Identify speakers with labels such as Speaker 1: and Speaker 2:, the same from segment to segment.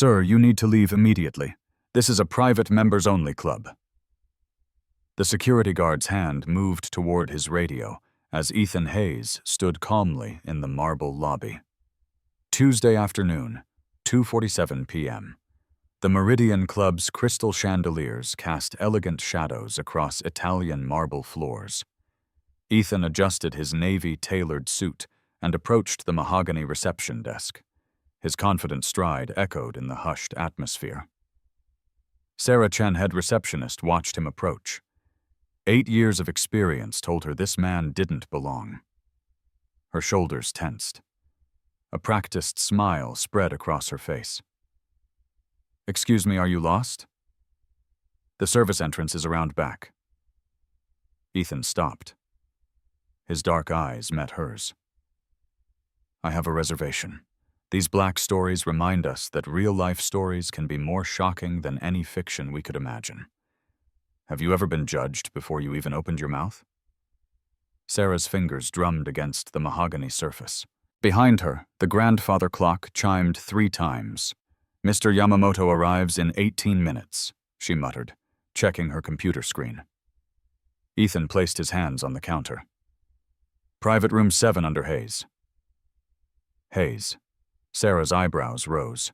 Speaker 1: Sir, you need to leave immediately. This is a private members-only club. The security guard's hand moved toward his radio as Ethan Hayes stood calmly in the marble lobby. Tuesday afternoon, 2:47 p.m. The Meridian Club's crystal chandeliers cast elegant shadows across Italian marble floors. Ethan adjusted his navy-tailored suit and approached the mahogany reception desk. His confident stride echoed in the hushed atmosphere. Sarah Chen, head receptionist, watched him approach. 8 years of experience told her this man didn't belong. Her shoulders tensed. A practiced smile spread across her face. "Excuse me, are you lost?" "The service entrance is around back." Ethan stopped. His dark eyes met hers. "I have a reservation. These black stories remind us that real-life stories can be more shocking than any fiction we could imagine. Have you ever been judged before you even opened your mouth?" Sarah's fingers drummed against the mahogany surface. Behind her, the grandfather clock chimed 3 times. "Mr. Yamamoto arrives in 18 minutes, she muttered, checking her computer screen. Ethan placed his hands on the counter. "Private room 7 under Hayes." Hayes. Sarah's eyebrows rose.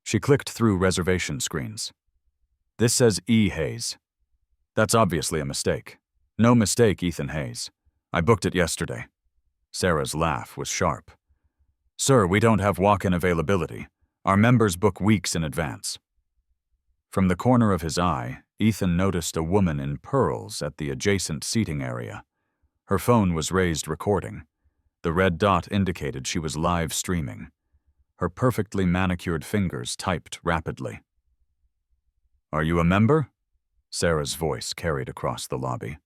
Speaker 1: She clicked through reservation screens. "This says E. Hayes. That's obviously a mistake." "No mistake, Ethan Hayes. I booked it yesterday." Sarah's laugh was sharp. "Sir, we don't have walk-in availability. Our members book weeks in advance." From the corner of his eye, Ethan noticed a woman in pearls at the adjacent seating area. Her phone was raised, recording. The red dot indicated she was live streaming. Her perfectly manicured fingers typed rapidly. "Are you a member?" Sarah's voice carried across the lobby.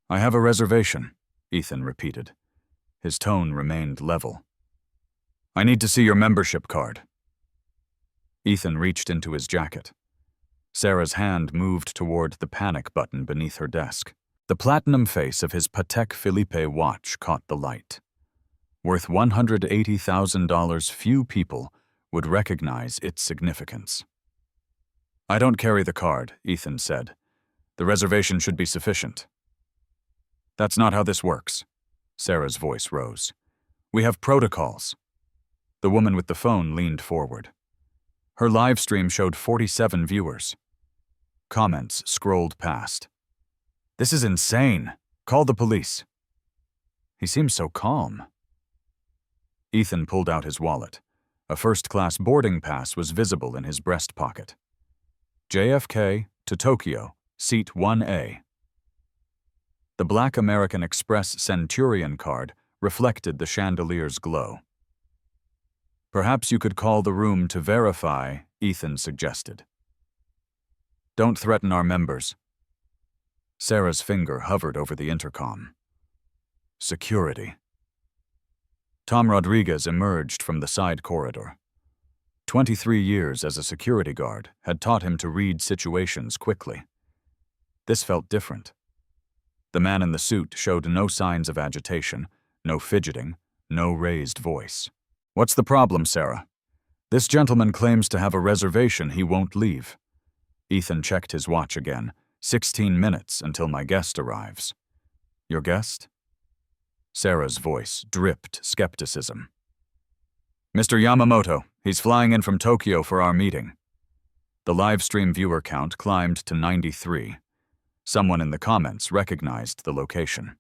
Speaker 1: "I have a reservation," Ethan repeated. His tone remained level. "I need to see your membership card." Ethan reached into his jacket. Sarah's hand moved toward the panic button beneath her desk. The platinum face of his Patek Philippe watch caught the light. Worth $180,000, few people would recognize its significance. "I don't carry the card," Ethan said. "The reservation should be sufficient." "That's not how this works." Sarah's voice rose. "We have protocols." The woman with the phone leaned forward. Her live stream showed 47 viewers. Comments scrolled past. "This is insane. Call the police." He seems so calm. Ethan pulled out his wallet. A first-class boarding pass was visible in his breast pocket. JFK to Tokyo, seat 1A. The black American Express Centurion card reflected the chandelier's glow. "Perhaps you could call the room to verify," Ethan suggested. "Don't threaten our members." Sarah's finger hovered over the intercom. Security. Tom Rodriguez emerged from the side corridor. 23 years as a security guard had taught him to read situations quickly. This felt different. The man in the suit showed no signs of agitation, no fidgeting, no raised voice. "What's the problem, Sarah?" "This gentleman claims to have a reservation he won't leave." Ethan checked his watch again. 16 minutes until my guest arrives." "Your guest?" Sarah's voice dripped skepticism. "Mr. Yamamoto. He's flying in from Tokyo for our meeting." The live stream viewer count climbed to 93. Someone in the comments recognized the location.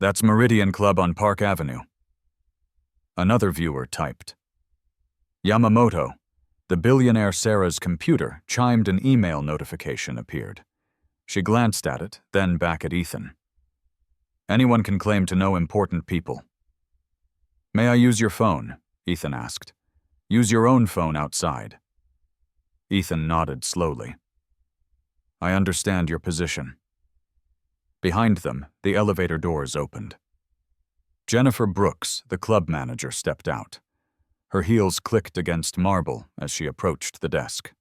Speaker 1: "That's Meridian Club on Park Avenue." Another viewer typed. "Yamamoto." The billionaire Sarah's computer chimed, an email notification appeared. She glanced at it, then back at Ethan. "Anyone can claim to know important people." "May I use your phone?" Ethan asked. "Use your own phone outside." Ethan nodded slowly. "I understand your position." Behind them, the elevator doors opened. Jennifer Brooks, the club manager, stepped out. Her heels clicked against marble as she approached the desk.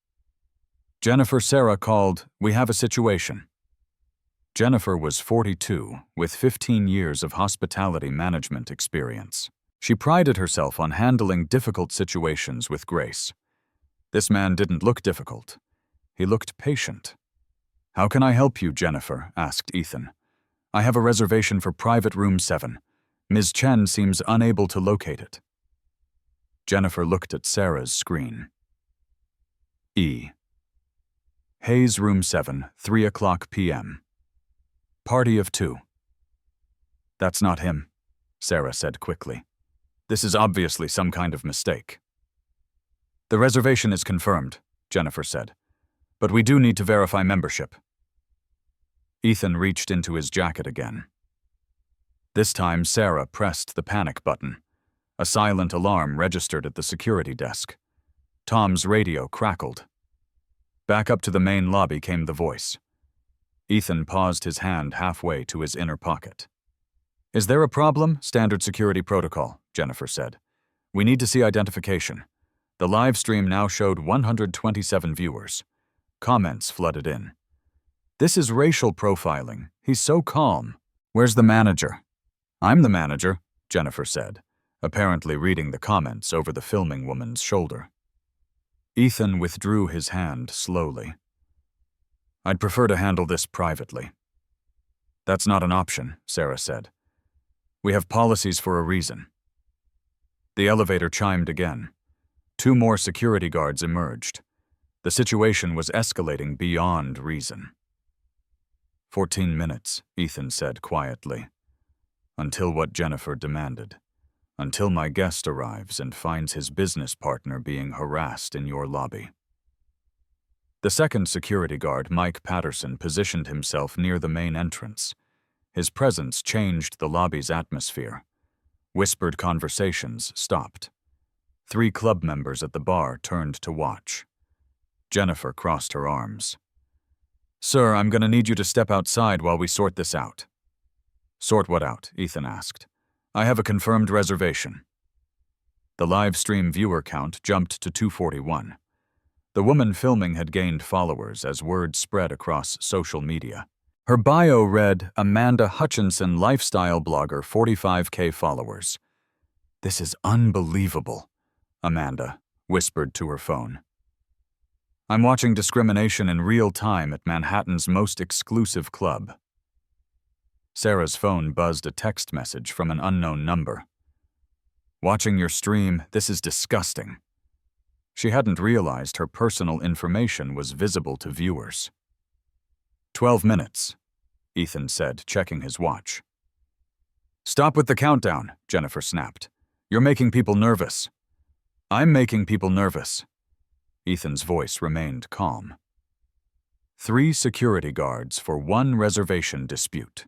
Speaker 1: "Jennifer, Sarah called. We have a situation." Jennifer was 42, with 15 years of hospitality management experience. She prided herself on handling difficult situations with grace. This man didn't look difficult. He looked patient. "How can I help you, Jennifer?" asked Ethan. "I have a reservation for private room 7. Ms. Chen seems unable to locate it." Jennifer looked at Sarah's screen. E. Hayes room 7, 3:00 p.m. Party of 2. "That's not him," Sarah said quickly. "This is obviously some kind of mistake." "The reservation is confirmed," Jennifer said, "but we do need to verify membership." Ethan reached into his jacket again. This time, Sarah pressed the panic button. A silent alarm registered at the security desk. Tom's radio crackled. Back up to the main lobby came the voice. Ethan paused his hand halfway to his inner pocket. "Is there a problem? Standard security protocol," Jennifer said. "We need to see identification." The live stream now showed 127 viewers. Comments flooded in. "This is racial profiling. He's so calm. Where's the manager?" "I'm the manager," Jennifer said, apparently reading the comments over the filming woman's shoulder. Ethan withdrew his hand slowly. "I'd prefer to handle this privately." "That's not an option," Sarah said. "We have policies for a reason." The elevator chimed again. 2 more security guards emerged. The situation was escalating beyond reason. 14 minutes, Ethan said quietly. "Until what Jennifer demanded. Until my guest arrives and finds his business partner being harassed in your lobby." The second security guard, Mike Patterson, positioned himself near the main entrance. His presence changed the lobby's atmosphere. Whispered conversations stopped. 3 club members at the bar turned to watch. Jennifer crossed her arms. "Sir, I'm going to need you to step outside while we sort this out." "Sort what out?" Ethan asked. "I have a confirmed reservation." The live stream viewer count jumped to 241. The woman filming had gained followers as word spread across social media. Her bio read, "Amanda Hutchinson, lifestyle blogger, 45K followers." "This is unbelievable," Amanda whispered to her phone. "I'm watching discrimination in real time at Manhattan's most exclusive club." Sarah's phone buzzed a text message from an unknown number. "Watching your stream, this is disgusting." She hadn't realized her personal information was visible to viewers. 12 minutes, Ethan said, checking his watch. "Stop with the countdown," Jennifer snapped. "You're making people nervous." "I'm making people nervous." Ethan's voice remained calm. 3 security guards for 1 reservation dispute.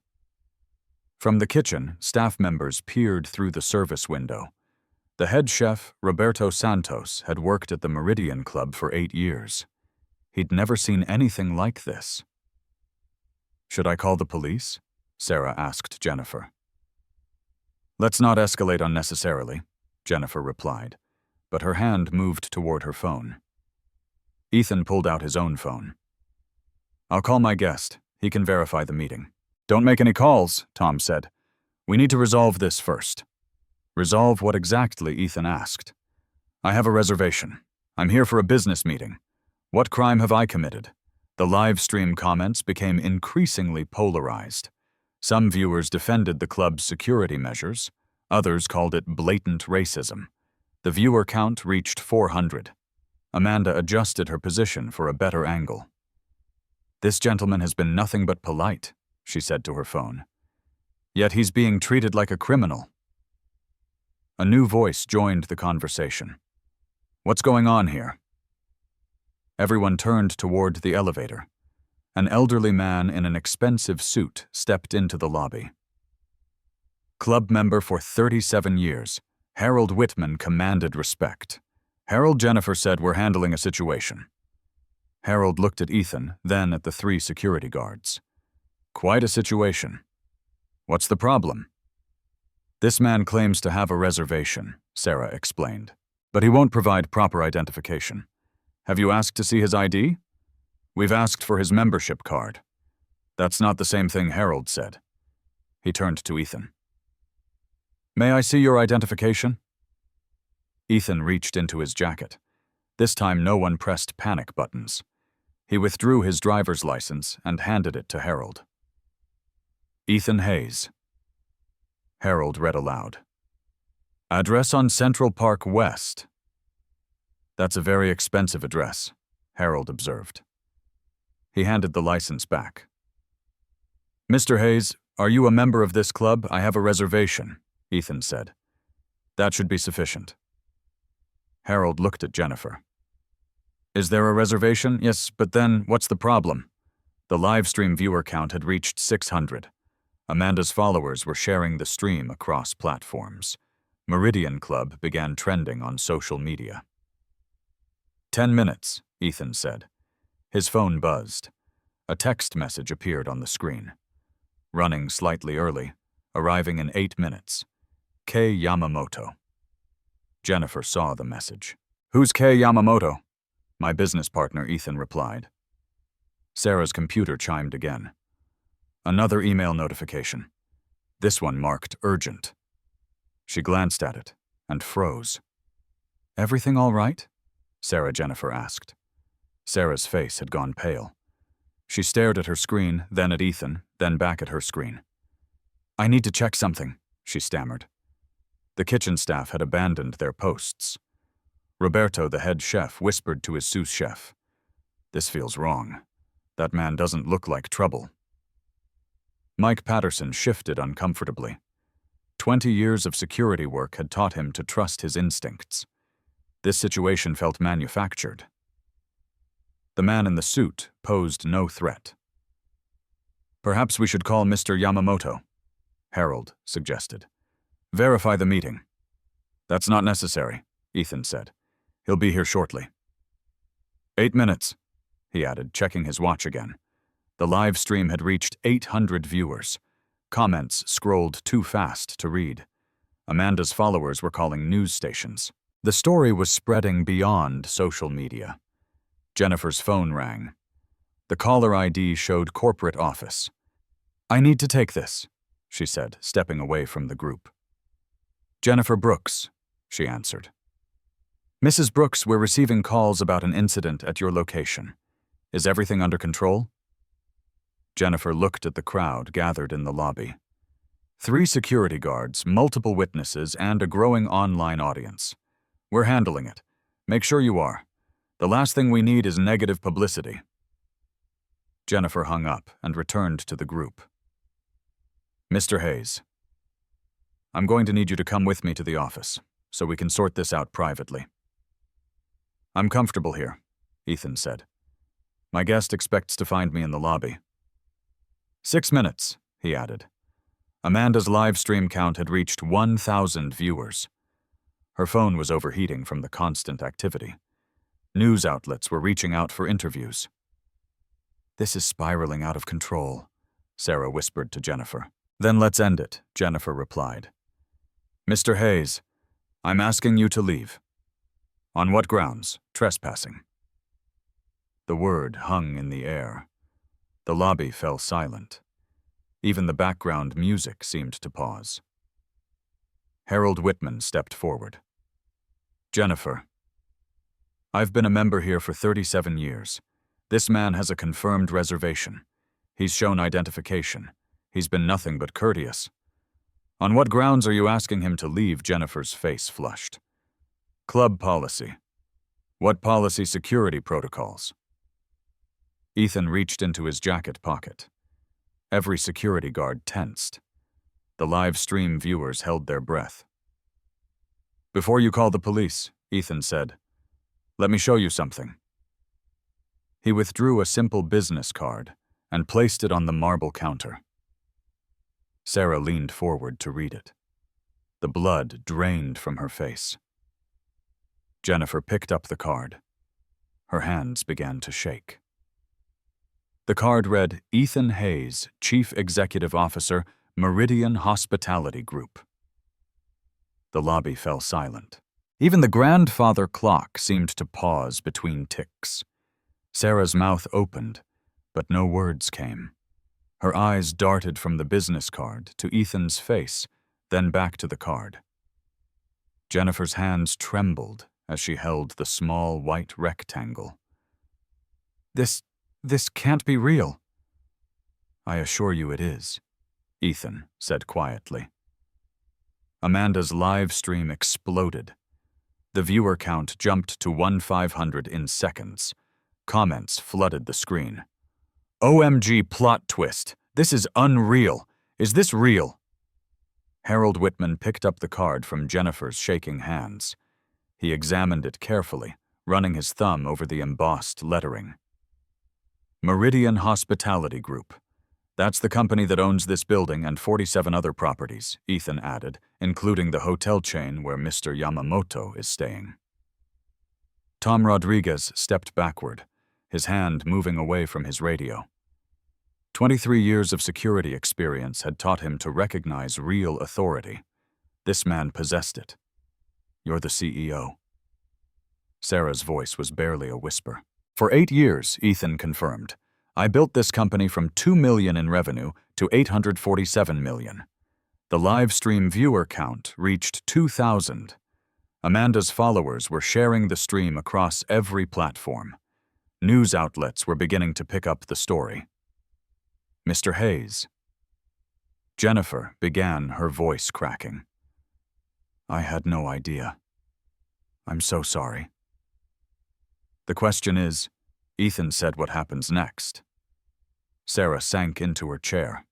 Speaker 1: From the kitchen, staff members peered through the service window. The head chef, Roberto Santos, had worked at the Meridian Club for 8 years. He'd never seen anything like this. "Should I call the police?" Sarah asked Jennifer. "Let's not escalate unnecessarily," Jennifer replied, but her hand moved toward her phone. Ethan pulled out his own phone. "I'll call my guest. He can verify the meeting." "Don't make any calls," Tom said. "We need to resolve this first." "Resolve what exactly?" Ethan asked. "I have a reservation. I'm here for a business meeting. What crime have I committed?" The live stream comments became increasingly polarized. Some viewers defended the club's security measures. Others called it blatant racism. The viewer count reached 400. Amanda adjusted her position for a better angle. "This gentleman has been nothing but polite," she said to her phone. "Yet he's being treated like a criminal." A new voice joined the conversation. "What's going on here?" Everyone turned toward the elevator. An elderly man in an expensive suit stepped into the lobby. Club member for 37 years, Harold Whitman commanded respect. "Harold," Jennifer said, "we're handling a situation." Harold looked at Ethan, then at the 3 security guards. "Quite a situation. What's the problem?" "This man claims to have a reservation," Sarah explained, "but he won't provide proper identification. Have you asked to see his ID?" "We've asked for his membership card." "That's not the same thing," Harold said. He turned to Ethan. May I see your identification? Ethan reached into his jacket. This time no one pressed panic buttons. He withdrew his driver's license and handed it to Harold. Ethan Hayes. Harold read aloud. Address on Central Park West. That's a very expensive address, Harold observed. He handed the license back. Mr. Hayes, are you a member of this club? I have a reservation, Ethan said. That should be sufficient. Harold looked at Jennifer. Is there a reservation? Yes, but then what's the problem? The live stream viewer count had reached 600. Amanda's followers were sharing the stream across platforms. Meridian Club began trending on social media. 10 minutes, Ethan said. His phone buzzed. A text message appeared on the screen. Running slightly early, arriving in 8 minutes. Kei Yamamoto. Jennifer saw the message. Who's Kei Yamamoto? My business partner, Ethan replied. Sarah's computer chimed again. Another email notification. This one marked urgent. She glanced at it and froze. Everything all right? Sarah Jennifer asked. Sarah's face had gone pale. She stared at her screen, then at Ethan, then back at her screen. I need to check something, she stammered. The kitchen staff had abandoned their posts. Roberto, the head chef, whispered to his sous chef. This feels wrong. That man doesn't look like trouble. Mike Patterson shifted uncomfortably. 20 years of security work had taught him to trust his instincts. This situation felt manufactured. The man in the suit posed no threat. Perhaps we should call Mr. Yamamoto, Harold suggested. Verify the meeting. That's not necessary, Ethan said. He'll be here shortly. 8 minutes, he added, checking his watch again. The live stream had reached 800 viewers. Comments scrolled too fast to read. Amanda's followers were calling news stations. The story was spreading beyond social media. Jennifer's phone rang. The caller ID showed corporate office. I need to take this, she said, stepping away from the group. Jennifer Brooks, she answered. Mrs. Brooks, we're receiving calls about an incident at your location. Is everything under control? Jennifer looked at the crowd gathered in the lobby. 3 security guards, multiple witnesses, and a growing online audience. We're handling it. Make sure you are. The last thing we need is negative publicity. Jennifer hung up and returned to the group. Mr. Hayes, I'm going to need you to come with me to the office, so we can sort this out privately. I'm comfortable here, Ethan said. My guest expects to find me in the lobby. 6 minutes, he added. Amanda's live stream count had reached 1,000 viewers. Her phone was overheating from the constant activity. News outlets were reaching out for interviews. This is spiraling out of control, Sarah whispered to Jennifer. Then let's end it, Jennifer replied. Mr. Hayes, I'm asking you to leave. On what grounds? Trespassing. The word hung in the air. The lobby fell silent. Even the background music seemed to pause. Harold Whitman stepped forward. Jennifer, I've been a member here for 37 years. This man has a confirmed reservation. He's shown identification. He's been nothing but courteous. On what grounds are you asking him to leave? Jennifer's face flushed. Club policy. What policy? Security protocols. Ethan reached into his jacket pocket. Every security guard tensed. The live stream viewers held their breath. Before you call the police, Ethan said, let me show you something. He withdrew a simple business card and placed it on the marble counter. Sarah leaned forward to read it. The blood drained from her face. Jennifer picked up the card. Her hands began to shake. The card read, Ethan Hayes, Chief Executive Officer, Meridian Hospitality Group. The lobby fell silent. Even the grandfather clock seemed to pause between ticks. Sarah's mouth opened, but no words came. Her eyes darted from the business card to Ethan's face, then back to the card. Jennifer's hands trembled as she held the small white rectangle. This can't be real." "I assure you it is," Ethan said quietly. Amanda's live stream exploded. The viewer count jumped to 1,500 in seconds. Comments flooded the screen. "OMG plot twist. This is unreal. Is this real?" Harold Whitman picked up the card from Jennifer's shaking hands. He examined it carefully, running his thumb over the embossed lettering. "Meridian Hospitality Group. That's the company that owns this building and 47 other properties," Ethan added, including the hotel chain where Mr. Yamamoto is staying. Tom Rodriguez stepped backward, his hand moving away from his radio. 23 years of security experience had taught him to recognize real authority. This man possessed it. "You're the CEO." Sarah's voice was barely a whisper. "For 8 years, Ethan confirmed. I built this company from $2 million in revenue to $847 million. The live stream viewer count reached 2,000. Amanda's followers were sharing the stream across every platform. News outlets were beginning to pick up the story." "Mr. Hayes." Jennifer began, her voice cracking. "I had no idea. I'm so sorry." "The question is," Ethan said, "what happens next?" Sarah sank into her chair.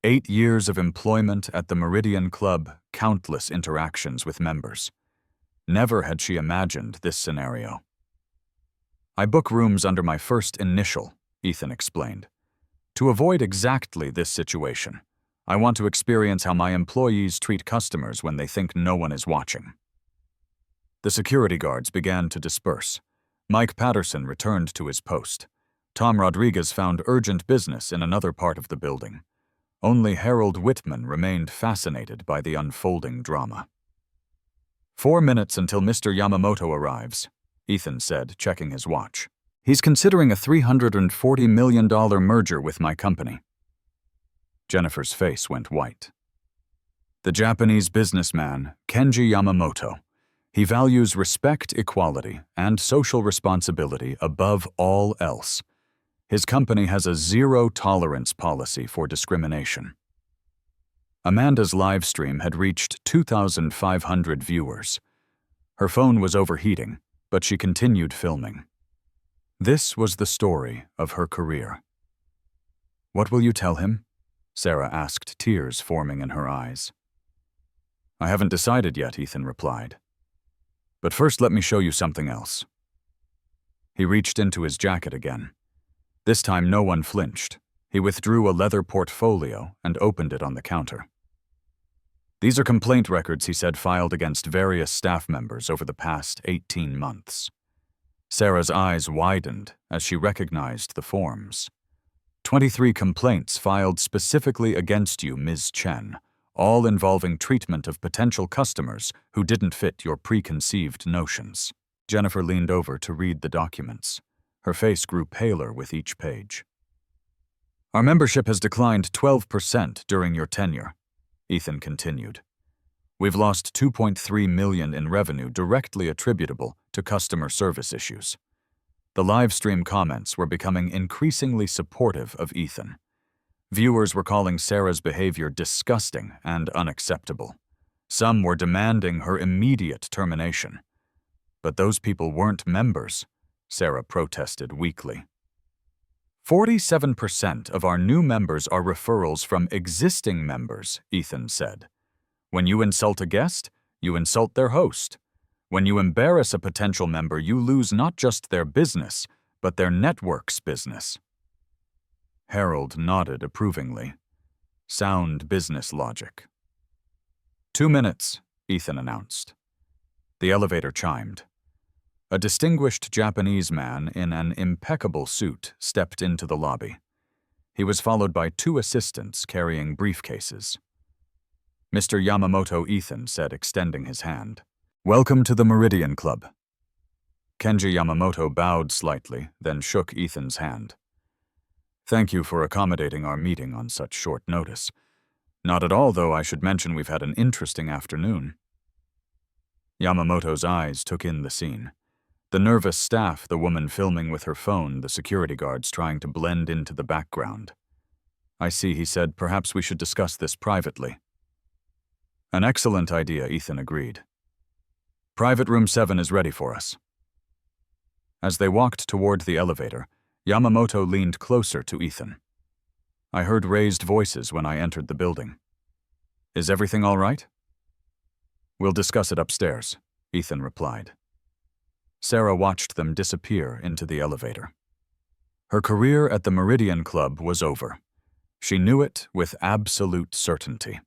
Speaker 1: 8 years of employment at the Meridian Club, countless interactions with members. Never had she imagined this scenario. "I book rooms under my first initial," Ethan explained. "To avoid exactly this situation, I want to experience how my employees treat customers when they think no one is watching." The security guards began to disperse. Mike Patterson returned to his post. Tom Rodriguez found urgent business in another part of the building. Only Harold Whitman remained fascinated by the unfolding drama. 4 minutes until Mr. Yamamoto arrives," Ethan said, checking his watch. "He's considering a $340 million merger with my company." Jennifer's face went white. "The Japanese businessman, Kenji Yamamoto. He values respect, equality, and social responsibility above all else. His company has a zero-tolerance policy for discrimination." Amanda's live stream had reached 2,500 viewers. Her phone was overheating, but she continued filming. This was the story of her career. "What will you tell him?" Sarah asked, tears forming in her eyes. "I haven't decided yet," Ethan replied. "But first let me show you something else." He reached into his jacket again. This time no one flinched. He withdrew a leather portfolio and opened it on the counter. "These are complaint records," he said, "filed against various staff members over the past 18 months. Sarah's eyes widened as she recognized the forms. 23 complaints filed specifically against you, Ms. Chen, all involving treatment of potential customers who didn't fit your preconceived notions. Jennifer leaned over to read the documents. Her face grew paler with each page. "Our membership has declined 12% during your tenure," Ethan continued. "We've lost $2.3 million in revenue directly attributable to customer service issues." The live stream comments were becoming increasingly supportive of Ethan. Viewers were calling Sarah's behavior disgusting and unacceptable. Some were demanding her immediate termination. "But those people weren't members," Sarah protested weakly. 47% of our new members are referrals from existing members," Ethan said. "When you insult a guest, you insult their host. When you embarrass a potential member, you lose not just their business, but their network's business." Harold nodded approvingly. Sound business logic. 2 minutes, Ethan announced. The elevator chimed. A distinguished Japanese man in an impeccable suit stepped into the lobby. He was followed by 2 assistants carrying briefcases. "Mr. Yamamoto," Ethan said, extending his hand. "Welcome to the Meridian Club." Kenji Yamamoto bowed slightly, then shook Ethan's hand. "Thank you for accommodating our meeting on such short notice. Not at all, though I should mention we've had an interesting afternoon. Yamamoto's eyes took in the scene. The nervous staff, the woman filming with her phone, the security guards trying to blend into the background. I see, he said. Perhaps we should discuss this privately. An excellent idea, Ethan agreed. Private room 7 is ready for us. As they walked toward the elevator, Yamamoto leaned closer to Ethan. I heard raised voices when I entered the building. Is everything all right? We'll discuss it upstairs, Ethan replied. Sarah watched them disappear into the elevator. Her career at the Meridian Club was over. She knew it with absolute certainty.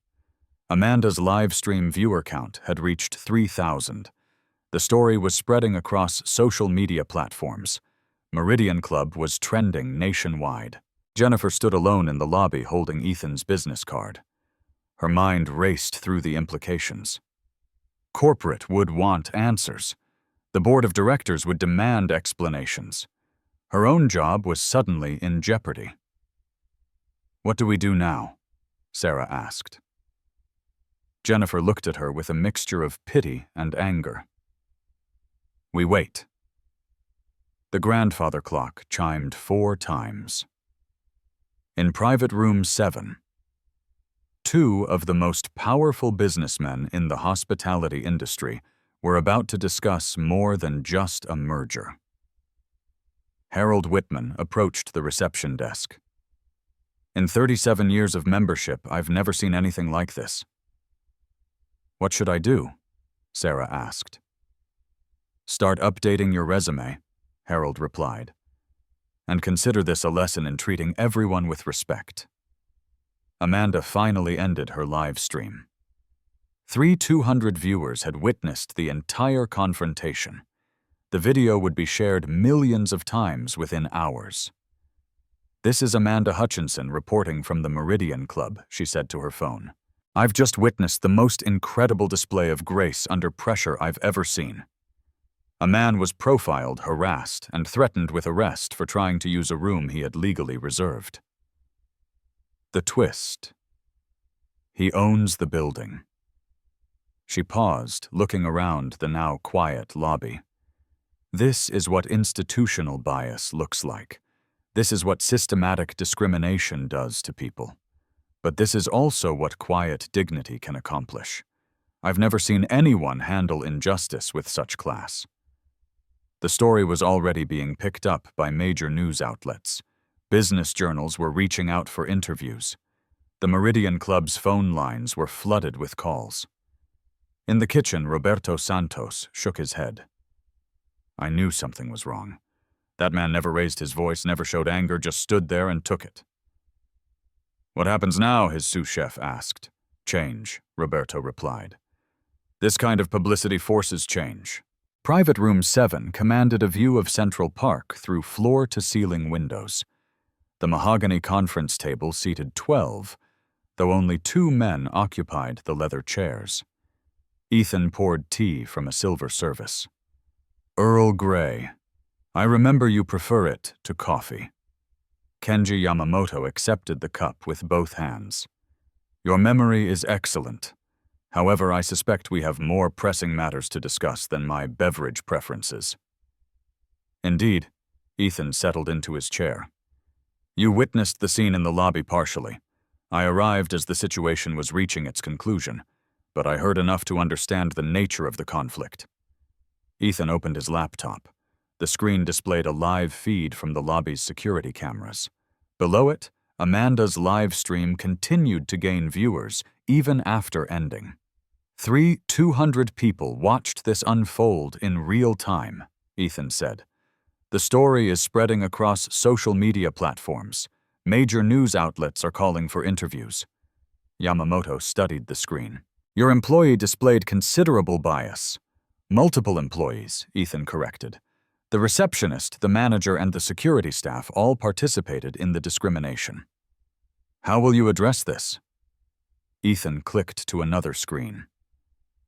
Speaker 1: Amanda's live stream viewer count had reached 3,000. The story was spreading across social media platforms. Meridian Club was trending nationwide. Jennifer stood alone in the lobby holding Ethan's business card. Her mind raced through the implications. Corporate would want answers. The board of directors would demand explanations. Her own job was suddenly in jeopardy. What do we do now? Sarah asked. Jennifer looked at her with a mixture of pity and anger. We wait. The grandfather clock chimed 4 times. In private room 7, 2 of the most powerful businessmen in the hospitality industry were about to discuss more than just a merger. Harold Whitman approached the reception desk. In 37 years of membership, I've never seen anything like this. What should I do? Sarah asked. Start updating your resume, Harold replied. And consider this a lesson in treating everyone with respect. Amanda finally ended her live stream. 200 viewers had witnessed the entire confrontation. The video would be shared millions of times within hours. This is Amanda Hutchinson reporting from the Meridian Club, she said to her phone. I've just witnessed the most incredible display of grace under pressure I've ever seen. A man was profiled, harassed, and threatened with arrest for trying to use a room he had legally reserved. The twist. He owns the building. She paused, looking around the now quiet lobby. This is what institutional bias looks like. This is what systematic discrimination does to people. But this is also what quiet dignity can accomplish. I've never seen anyone handle injustice with such class. The story was already being picked up by major news outlets. Business journals were reaching out for interviews. The Meridian Club's phone lines were flooded with calls. In the kitchen, Roberto Santos shook his head. I knew something was wrong. That man never raised his voice, never showed anger, just stood there and took it. What happens now? His sous chef asked. Change, Roberto replied. This kind of publicity forces change. Private room 7 commanded a view of Central Park through floor-to-ceiling windows. The mahogany conference table seated 12, though only 2 men occupied the leather chairs. Ethan poured tea from a silver service. Earl Grey. I remember you prefer it to coffee. Kenji Yamamoto accepted the cup with both hands. Your memory is excellent. However, I suspect we have more pressing matters to discuss than my beverage preferences. Indeed, Ethan settled into his chair. You witnessed the scene in the lobby partially. I arrived as the situation was reaching its conclusion, but I heard enough to understand the nature of the conflict. Ethan opened his laptop. The screen displayed a live feed from the lobby's security cameras. Below it, Amanda's live stream continued to gain viewers even after ending. 200 people watched this unfold in real time, Ethan said. The story is spreading across social media platforms. Major news outlets are calling for interviews. Yamamoto studied the screen. Your employee displayed considerable bias. Multiple employees, Ethan corrected. The receptionist, the manager, and the security staff all participated in the discrimination. How will you address this? Ethan clicked to another screen.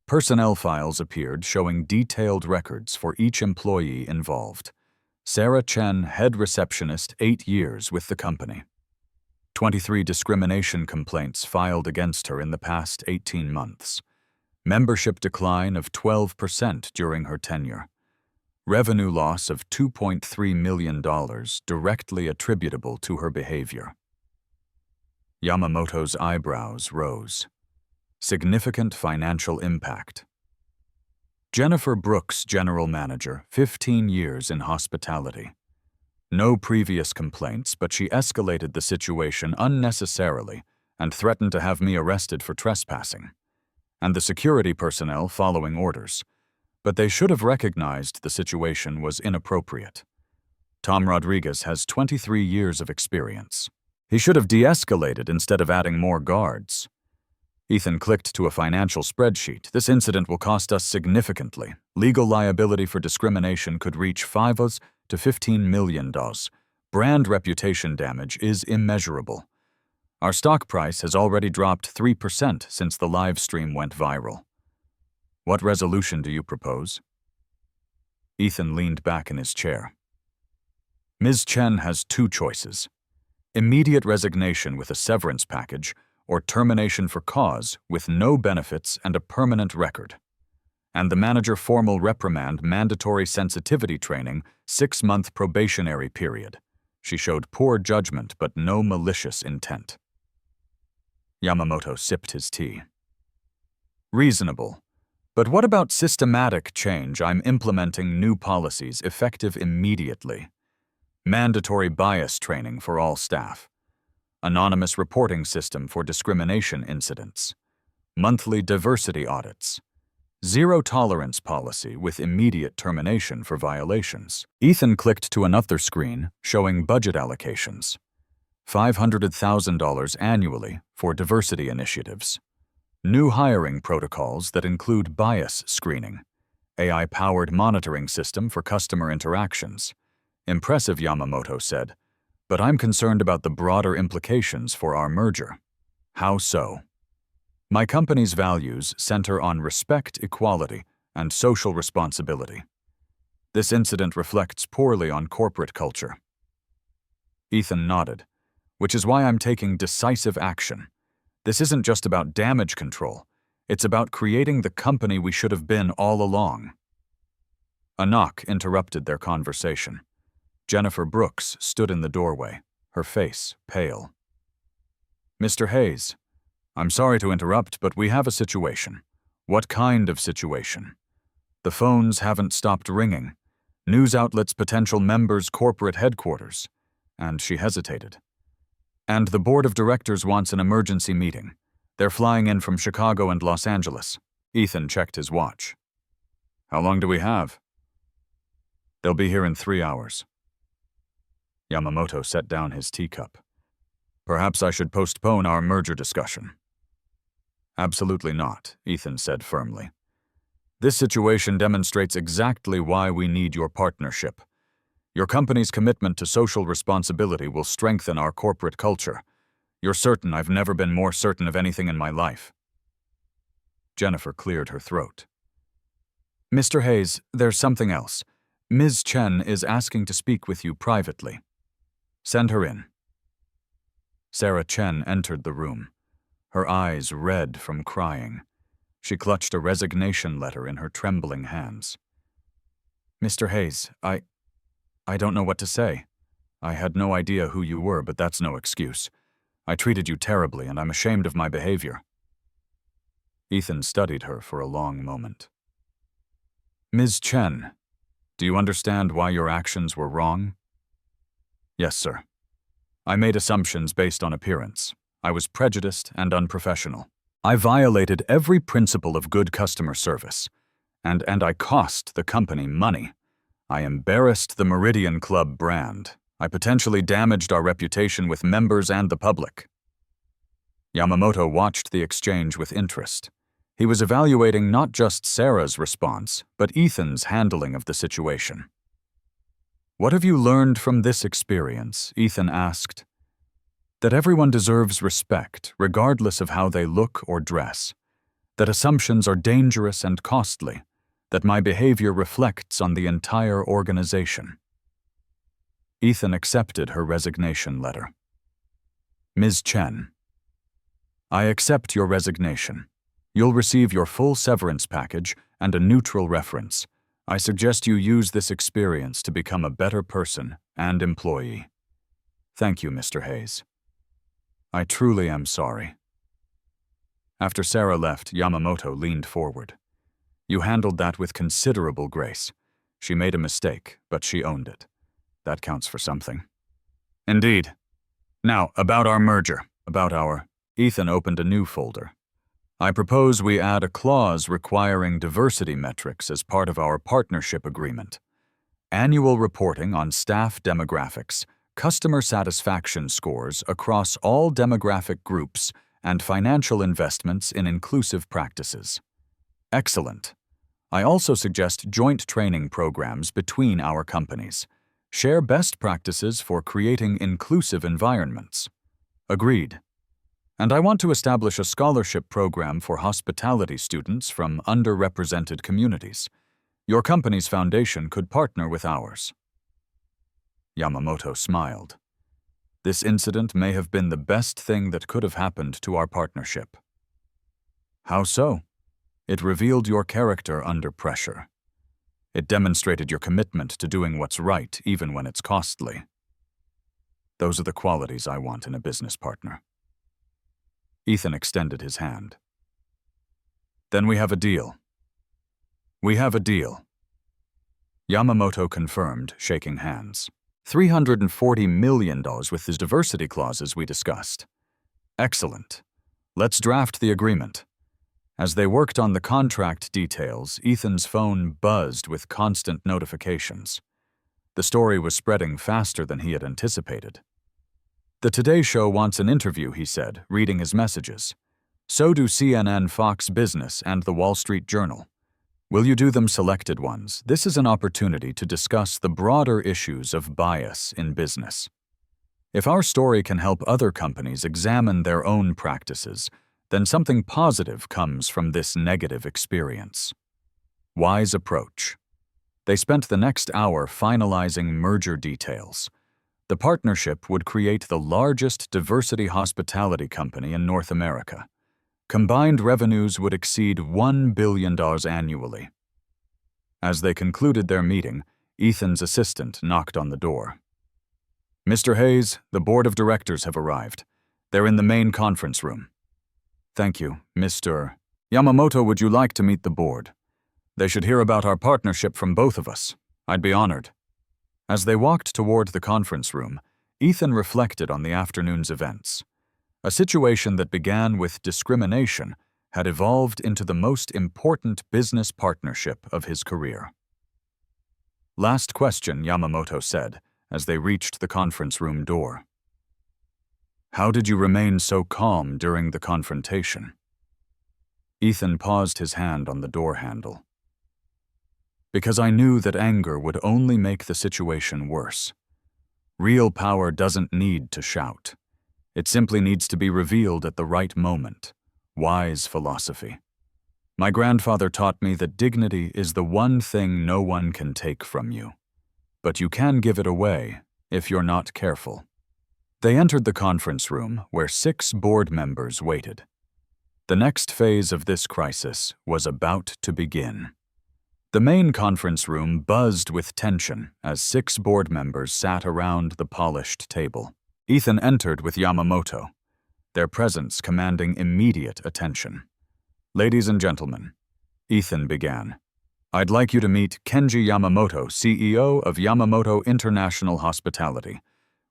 Speaker 1: Personnel files appeared showing detailed records for each employee involved. Sarah Chen, head receptionist, 8 years with the company. 23 discrimination complaints filed against her in the past 18 months. Membership decline of 12% during her tenure. Revenue loss of $2.3 million directly attributable to her behavior. Yamamoto's eyebrows rose. Significant financial impact. Jennifer Brooks, General Manager, 15 years in hospitality. No previous complaints, but she escalated the situation unnecessarily and threatened to have me arrested for trespassing. And the security personnel following orders. But they should have recognized the situation was inappropriate. Tom Rodriguez has 23 years of experience. He should have de-escalated instead of adding more guards. Ethan clicked to a financial spreadsheet. This incident will cost us significantly. Legal liability for discrimination could reach $5 to $15 million. Brand reputation damage is immeasurable. Our stock price has already dropped 3% since the live stream went viral. What resolution do you propose? Ethan leaned back in his chair. Ms. Chen has two choices: immediate resignation with a severance package, or termination for cause with no benefits and a permanent record. And the manager formal reprimand, mandatory sensitivity training, 6-month probationary period. She showed poor judgment but no malicious intent. Yamamoto sipped his tea. Reasonable. But what about systematic change? I'm implementing new policies effective immediately. Mandatory bias training for all staff. Anonymous reporting system for discrimination incidents. Monthly diversity audits. Zero tolerance policy with immediate termination for violations. Ethan clicked to another screen showing budget allocations. $500,000 annually for diversity initiatives. New hiring protocols that include bias screening. AI-powered monitoring system for customer interactions. Impressive, Yamamoto said, but I'm concerned about the broader implications for our merger. How so? My company's values center on respect, equality, and social responsibility. This incident reflects poorly on corporate culture. Ethan nodded, which is why I'm taking decisive action. This isn't just about damage control. It's about creating the company we should have been all along. A knock interrupted their conversation. Jennifer Brooks stood in the doorway, her face pale. Mr. Hayes, I'm sorry to interrupt, but we have a situation. What kind of situation? The phones haven't stopped ringing. News outlets, potential members, corporate headquarters. And she hesitated. And the board of directors wants an emergency meeting. They're flying in from Chicago and Los Angeles. Ethan checked his watch. How long do we have? They'll be here in 3 hours. Yamamoto set down his teacup. Perhaps I should postpone our merger discussion. Absolutely not, Ethan said firmly. This situation demonstrates exactly why we need your partnership. Your company's commitment to social responsibility will strengthen our corporate culture. You're certain I've never been more certain of anything in my life. Jennifer cleared her throat. Mr. Hayes, there's something else. Ms. Chen is asking to speak with you privately. Send her in. Sarah Chen entered the room, her eyes red from crying. She clutched a resignation letter in her trembling hands. Mr. Hayes, I don't know what to say. I had no idea who you were, but that's no excuse. I treated you terribly, and I'm ashamed of my behavior. Ethan studied her for a long moment. Ms. Chen, do you understand why your actions were wrong? Yes, sir. I made assumptions based on appearance. I was prejudiced and unprofessional. I violated every principle of good customer service, and I cost the company money. I embarrassed the Meridian Club brand. I potentially damaged our reputation with members and the public. Yamamoto watched the exchange with interest. He was evaluating not just Sarah's response, but Ethan's handling of the situation. What have you learned from this experience? Ethan asked. That everyone deserves respect, regardless of how they look or dress. That assumptions are dangerous and costly. That my behavior reflects on the entire organization. Ethan accepted her resignation letter. Ms. Chen, I accept your resignation. You'll receive your full severance package and a neutral reference. I suggest you use this experience to become a better person and employee. Thank you, Mr. Hayes. I truly am sorry. After Sarah left, Yamamoto leaned forward. You handled that with considerable grace. She made a mistake, but she owned it. That counts for something. Indeed. Now, about our merger, Ethan opened a new folder. I propose we add a clause requiring diversity metrics as part of our partnership agreement. Annual reporting on staff demographics, customer satisfaction scores across all demographic groups, and financial investments in inclusive practices. Excellent. I also suggest joint training programs between our companies. Share best practices for creating inclusive environments. Agreed. And I want to establish a scholarship program for hospitality students from underrepresented communities. Your company's foundation could partner with ours. Yamamoto smiled. This incident may have been the best thing that could have happened to our partnership. How so? It revealed your character under pressure. It demonstrated your commitment to doing what's right, even when it's costly. Those are the qualities I want in a business partner. Ethan extended his hand. Then we have a deal. We have a deal. Yamamoto confirmed, shaking hands. $340 million with the diversity clauses we discussed. Excellent. Let's draft the agreement. As they worked on the contract details, Ethan's phone buzzed with constant notifications. The story was spreading faster than he had anticipated. The Today Show wants an interview, he said, reading his messages. So do CNN, Fox Business, and the Wall Street Journal. Will you do them selected ones? This is an opportunity to discuss the broader issues of bias in business. If our story can help other companies examine their own practices, then something positive comes from this negative experience. Wise approach. They spent the next hour finalizing merger details. The partnership would create the largest diversity hospitality company in North America. Combined revenues would exceed $1 billion annually. As they concluded their meeting, Ethan's assistant knocked on the door. Mr. Hayes, the board of directors have arrived. They're in the main conference room. Thank you, Mr. Yamamoto. Would you like to meet the board? They should hear about our partnership from both of us. I'd be honored. As they walked toward the conference room, Ethan reflected on the afternoon's events. A situation that began with discrimination had evolved into the most important business partnership of his career. Last question, Yamamoto said, as they reached the conference room door. How did you remain so calm during the confrontation? Ethan paused his hand on the door handle. Because I knew that anger would only make the situation worse. Real power doesn't need to shout. It simply needs to be revealed at the right moment. Wise philosophy. My grandfather taught me that dignity is the one thing no one can take from you. But you can give it away if you're not careful. They entered the conference room where 6 board members waited. The next phase of this crisis was about to begin. The main conference room buzzed with tension as 6 board members sat around the polished table. Ethan entered with Yamamoto, their presence commanding immediate attention. Ladies and gentlemen, Ethan began. I'd like you to meet Kenji Yamamoto, CEO of Yamamoto International Hospitality.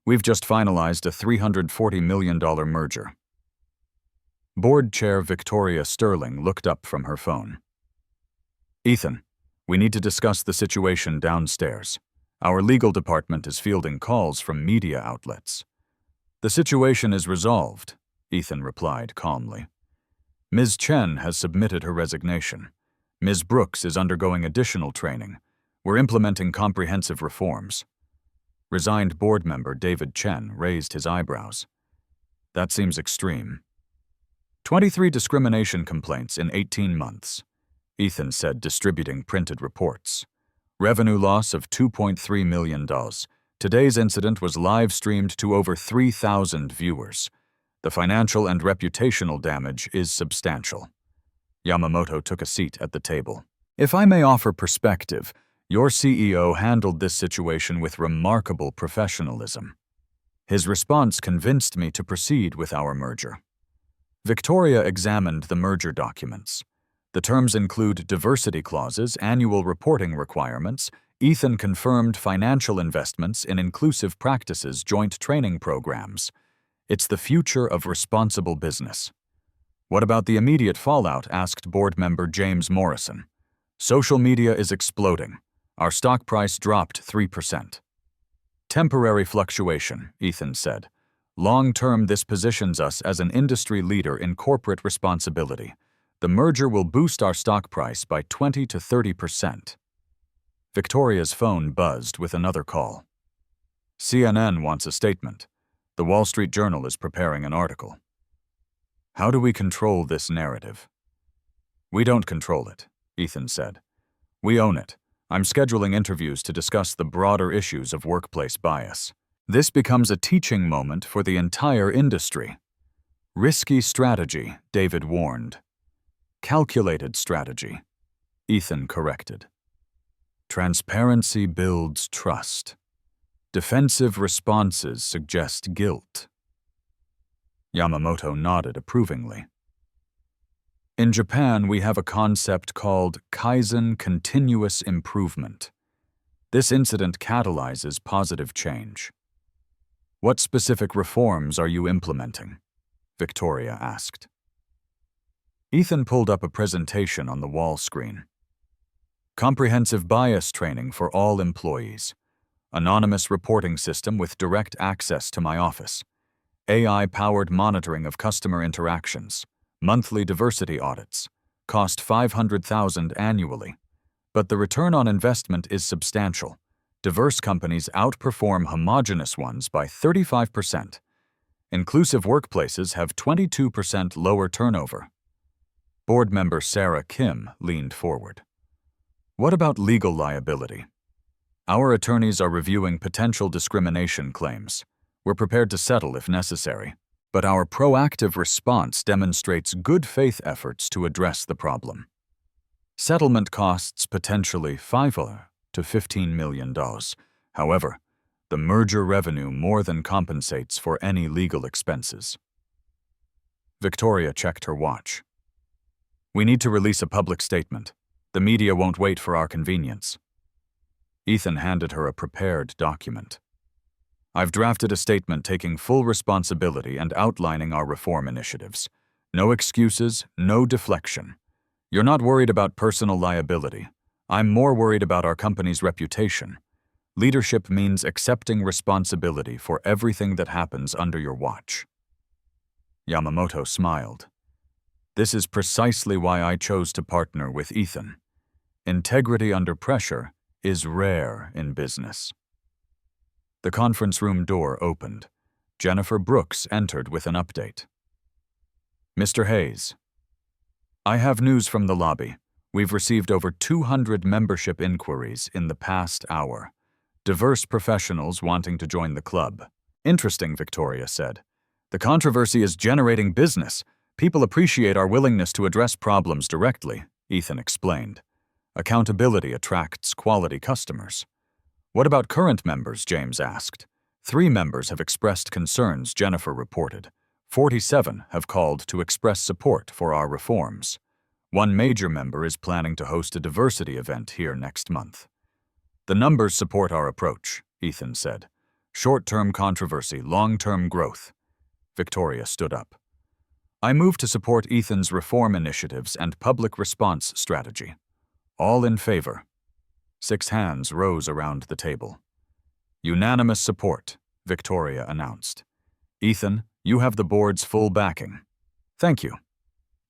Speaker 1: We've just finalized a $340 million merger. Board Chair Victoria Sterling looked up from her phone. Ethan, we need to discuss the situation downstairs. Our legal department is fielding calls from media outlets. The situation is resolved, Ethan replied calmly. Ms. Chen has submitted her resignation. Ms. Brooks is undergoing additional training. We're implementing comprehensive reforms. Resigned board member David Chen raised his eyebrows. That seems extreme. 23 discrimination complaints in 18 months. Ethan said, distributing printed reports. Revenue loss of $2.3 million. Today's incident was live-streamed to over 3,000 viewers. The financial and reputational damage is substantial. Yamamoto took a seat at the table. If I may offer perspective, your CEO handled this situation with remarkable professionalism. His response convinced me to proceed with our merger. Victoria examined the merger documents. The terms include diversity clauses, annual reporting requirements. Ethan confirmed financial investments in inclusive practices, joint training programs. It's the future of responsible business. What about the immediate fallout? Asked board member James Morrison. Social media is exploding. Our stock price dropped 3%. Temporary fluctuation, Ethan said. Long-term, this positions us as an industry leader in corporate responsibility. The merger will boost our stock price by 20 to 30%. Victoria's phone buzzed with another call. CNN wants a statement. The Wall Street Journal is preparing an article. How do we control this narrative? We don't control it, Ethan said. We own it. I'm scheduling interviews to discuss the broader issues of workplace bias. This becomes a teaching moment for the entire industry. Risky strategy, David warned. Calculated strategy, Ethan corrected. Transparency builds trust. Defensive responses suggest guilt. Yamamoto nodded approvingly. In Japan, we have a concept called Kaizen continuous improvement. This incident catalyzes positive change. What specific reforms are you implementing? Victoria asked. Ethan pulled up a presentation on the wall screen. Comprehensive bias training for all employees. Anonymous reporting system with direct access to my office. AI-powered monitoring of customer interactions. Monthly diversity audits. Cost $500,000 annually. But the return on investment is substantial. Diverse companies outperform homogeneous ones by 35%. Inclusive workplaces have 22% lower turnover. Board member Sarah Kim leaned forward. What about legal liability? Our attorneys are reviewing potential discrimination claims. We're prepared to settle if necessary. But our proactive response demonstrates good faith efforts to address the problem. Settlement costs potentially $5 to $15 million. However, the merger revenue more than compensates for any legal expenses. Victoria checked her watch. We need to release a public statement. The media won't wait for our convenience. Ethan handed her a prepared document. I've drafted a statement taking full responsibility and outlining our reform initiatives. No excuses, no deflection. You're not worried about personal liability. I'm more worried about our company's reputation. Leadership means accepting responsibility for everything that happens under your watch. Yamamoto smiled. This is precisely why I chose to partner with Ethan. Integrity under pressure is rare in business. The conference room door opened. Jennifer Brooks entered with an update. Mr. Hayes. I have news from the lobby. We've received over 200 membership inquiries in the past hour. Diverse professionals wanting to join the club. Interesting, Victoria said. The controversy is generating business. People appreciate our willingness to address problems directly, Ethan explained. Accountability attracts quality customers. What about current members? James asked. 3 members have expressed concerns, Jennifer reported. 47 have called to express support for our reforms. 1 major member is planning to host a diversity event here next month. The numbers support our approach, Ethan said. Short-term controversy, long-term growth. Victoria stood up. I move to support Ethan's reform initiatives and public response strategy. All in favor. 6 hands rose around the table. Unanimous support, Victoria announced. Ethan, you have the board's full backing. Thank you.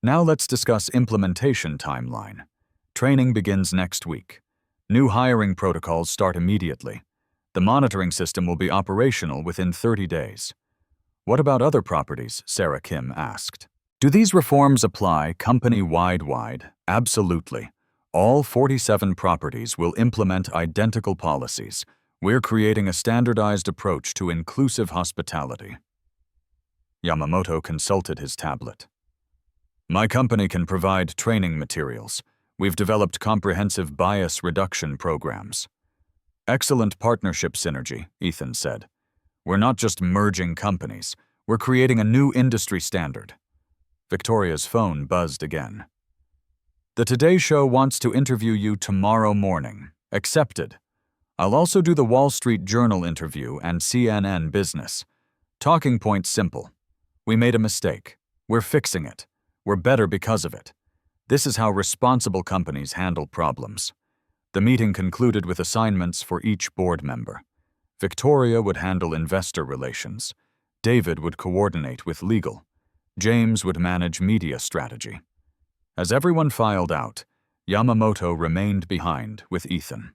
Speaker 1: Now let's discuss implementation timeline. Training begins next week. New hiring protocols start immediately. The monitoring system will be operational within 30 days. What about other properties? Sarah Kim asked. Do these reforms apply company-wide? Absolutely. All 47 properties will implement identical policies. We're creating a standardized approach to inclusive hospitality. Yamamoto consulted his tablet. My company can provide training materials. We've developed comprehensive bias reduction programs. Excellent partnership synergy, Ethan said. We're not just merging companies, we're creating a new industry standard. Victoria's phone buzzed again. The Today Show wants to interview you tomorrow morning. Accepted. I'll also do the Wall Street Journal interview and CNN Business. Talking point simple. We made a mistake. We're fixing it. We're better because of it. This is how responsible companies handle problems. The meeting concluded with assignments for each board member. Victoria would handle investor relations. David would coordinate with legal. James would manage media strategy. As everyone filed out, Yamamoto remained behind with Ethan.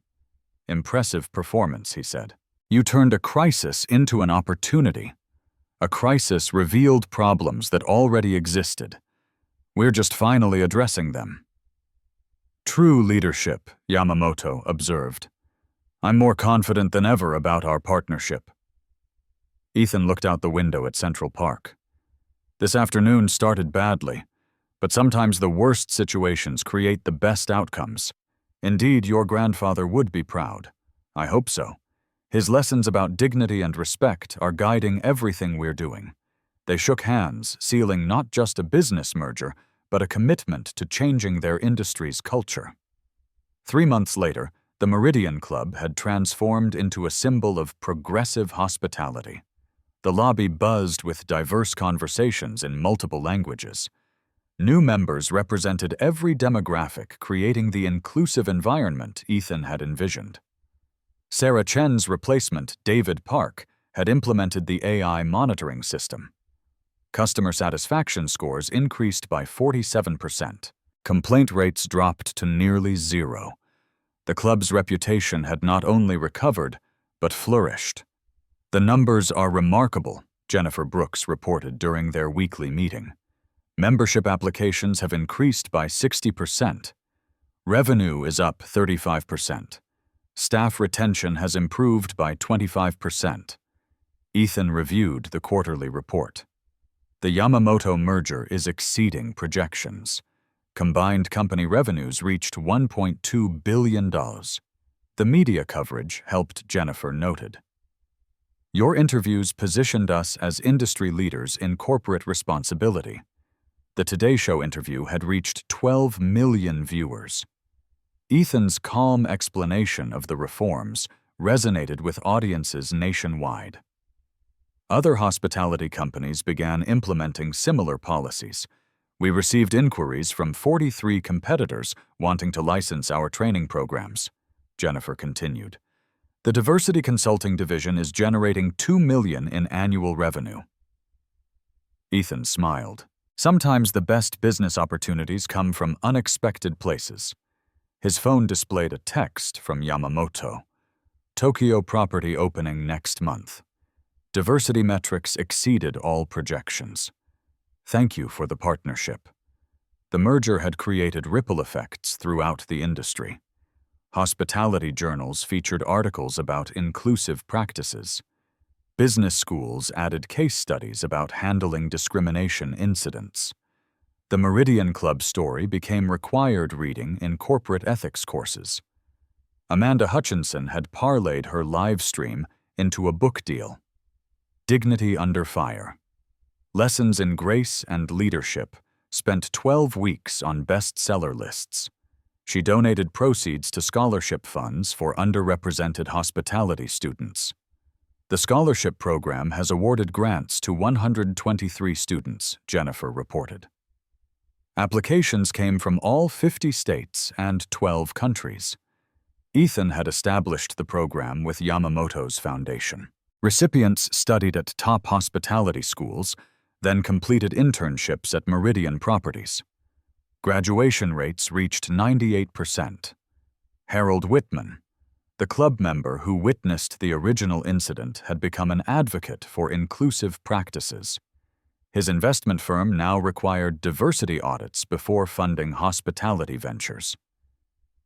Speaker 1: Impressive performance, he said. You turned a crisis into an opportunity. A crisis revealed problems that already existed. We're just finally addressing them. True leadership, Yamamoto observed. I'm more confident than ever about our partnership. Ethan looked out the window at Central Park. This afternoon started badly, but sometimes the worst situations create the best outcomes. Indeed, your grandfather would be proud. I hope so. His lessons about dignity and respect are guiding everything we're doing. They shook hands, sealing not just a business merger, but a commitment to changing their industry's culture. 3 months later, the Meridian Club had transformed into a symbol of progressive hospitality. The lobby buzzed with diverse conversations in multiple languages. New members represented every demographic, creating the inclusive environment Ethan had envisioned. Sarah Chen's replacement, David Park, had implemented the AI monitoring system. Customer satisfaction scores increased by 47%. Complaint rates dropped to nearly zero. The club's reputation had not only recovered, but flourished. The numbers are remarkable, Jennifer Brooks reported during their weekly meeting. Membership applications have increased by 60%. Revenue is up 35%. Staff retention has improved by 25%. Ethan reviewed the quarterly report. The Yamamoto merger is exceeding projections. Combined company revenues reached $1.2 billion. The media coverage helped, Jennifer noted. Your interviews positioned us as industry leaders in corporate responsibility. The Today Show interview had reached 12 million viewers. Ethan's calm explanation of the reforms resonated with audiences nationwide. Other hospitality companies began implementing similar policies. We received inquiries from 43 competitors wanting to license our training programs, Jennifer continued. The Diversity Consulting Division is generating $2 million in annual revenue. Ethan smiled. Sometimes the best business opportunities come from unexpected places. His phone displayed a text from Yamamoto. Tokyo property opening next month. Diversity metrics exceeded all projections. Thank you for the partnership. The merger had created ripple effects throughout the industry. Hospitality journals featured articles about inclusive practices. Business schools added case studies about handling discrimination incidents. The Meridian Club story became required reading in corporate ethics courses. Amanda Hutchinson had parlayed her live stream into a book deal. Dignity Under Fire. Lessons in Grace and Leadership spent 12 weeks on bestseller lists. She donated proceeds to scholarship funds for underrepresented hospitality students. The scholarship program has awarded grants to 123 students, Jennifer reported. Applications came from all 50 states and 12 countries. Ethan had established the program with Yamamoto's foundation. Recipients studied at top hospitality schools, then completed internships at Meridian Properties. Graduation rates reached 98%. Harold Whitman, the club member who witnessed the original incident, had become an advocate for inclusive practices. His investment firm now required diversity audits before funding hospitality ventures.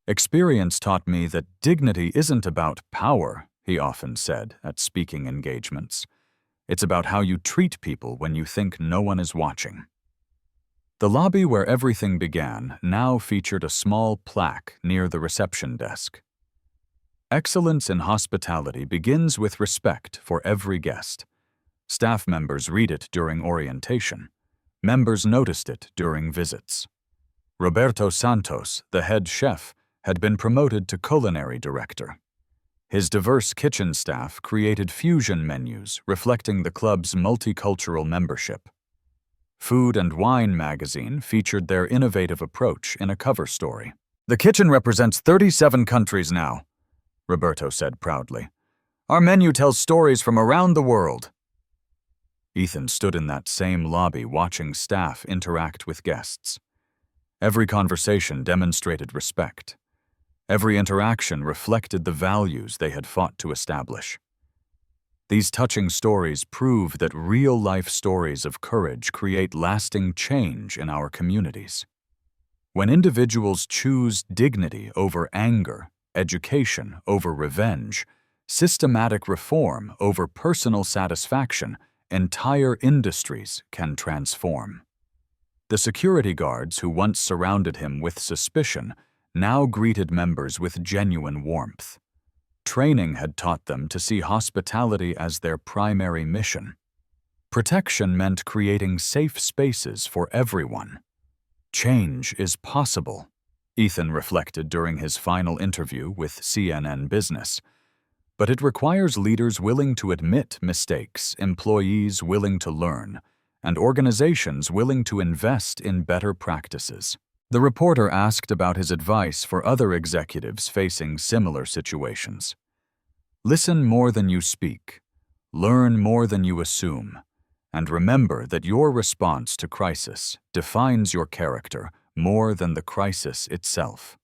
Speaker 1: Experience taught me that dignity isn't about power, he often said at speaking engagements. It's about how you treat people when you think no one is watching. The lobby where everything began now featured a small plaque near the reception desk. Excellence in hospitality begins with respect for every guest. Staff members read it during orientation. Members noticed it during visits. Roberto Santos, the head chef, had been promoted to culinary director. His diverse kitchen staff created fusion menus reflecting the club's multicultural membership. Food and Wine magazine featured their innovative approach in a cover story. "The kitchen represents 37 countries now," Roberto said proudly. "Our menu tells stories from around the world." Ethan stood in that same lobby watching staff interact with guests. Every conversation demonstrated respect. Every interaction reflected the values they had fought to establish. These touching stories prove that real-life stories of courage create lasting change in our communities. When individuals choose dignity over anger, education over revenge, systematic reform over personal satisfaction, entire industries can transform. The security guards who once surrounded him with suspicion now greeted members with genuine warmth. Training had taught them to see hospitality as their primary mission. Protection meant creating safe spaces for everyone. Change is possible, Ethan reflected during his final interview with CNN Business. But it requires leaders willing to admit mistakes, employees willing to learn, and organizations willing to invest in better practices. The reporter asked about his advice for other executives facing similar situations. Listen more than you speak, learn more than you assume, and remember that your response to crisis defines your character more than the crisis itself.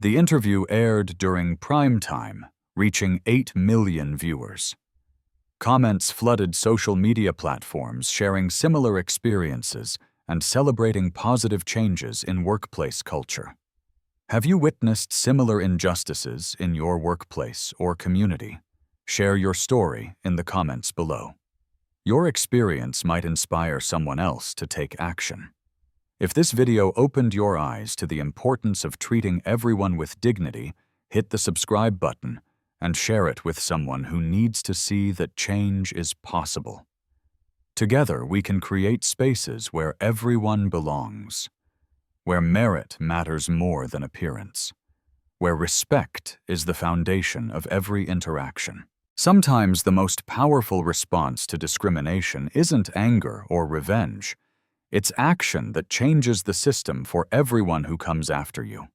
Speaker 1: The interview aired during prime time, reaching 8 million viewers. Comments flooded social media platforms sharing similar experiences and celebrating positive changes in workplace culture. Have you witnessed similar injustices in your workplace or community? Share your story in the comments below. Your experience might inspire someone else to take action. If this video opened your eyes to the importance of treating everyone with dignity, hit the subscribe button and share it with someone who needs to see that change is possible. Together, we can create spaces where everyone belongs, where merit matters more than appearance, where respect is the foundation of every interaction. Sometimes the most powerful response to discrimination isn't anger or revenge. It's action that changes the system for everyone who comes after you.